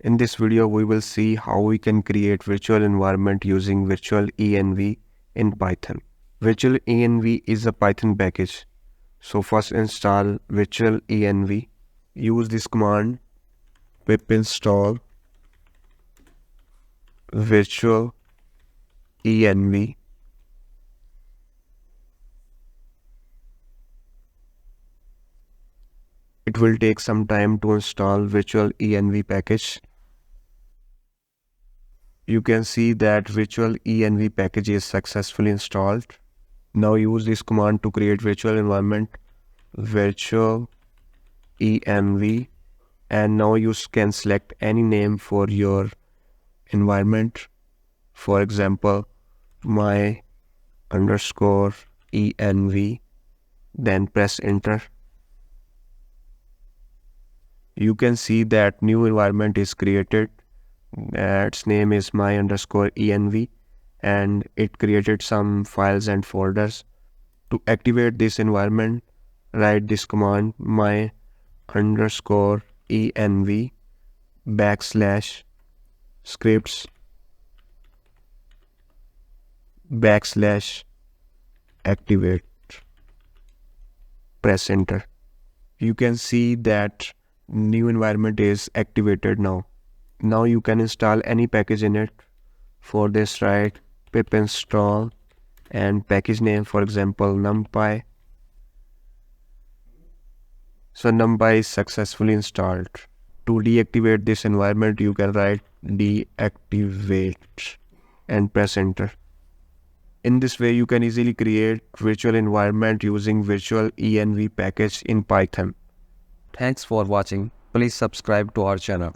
In this video, we will see how we can create virtual environment using virtualenv in Python. Virtualenv is a Python package. So first install virtualenv. Use this command pip install virtualenv. It will take some time to install virtualenv package. You can see that virtualenv package is successfully installed. Now use this command to create virtual environment virtualenv, and now you can select any name for your environment. For example, my underscore env, then press enter. You can see that new environment is created. Its name is my underscore env, and it created some files and folders. To activate this environment, write this command my underscore env backslash scripts backslash activate. Press enter. You can see that new environment is activated now. Now you can install any package in it. For this, write pip install and package name, for example numpy. So numpy is successfully installed. To deactivate this environment, you can write deactivate and press enter. In this way, you can easily create virtual environment using virtualenv package in Python. Thanks for watching. Please subscribe to our channel.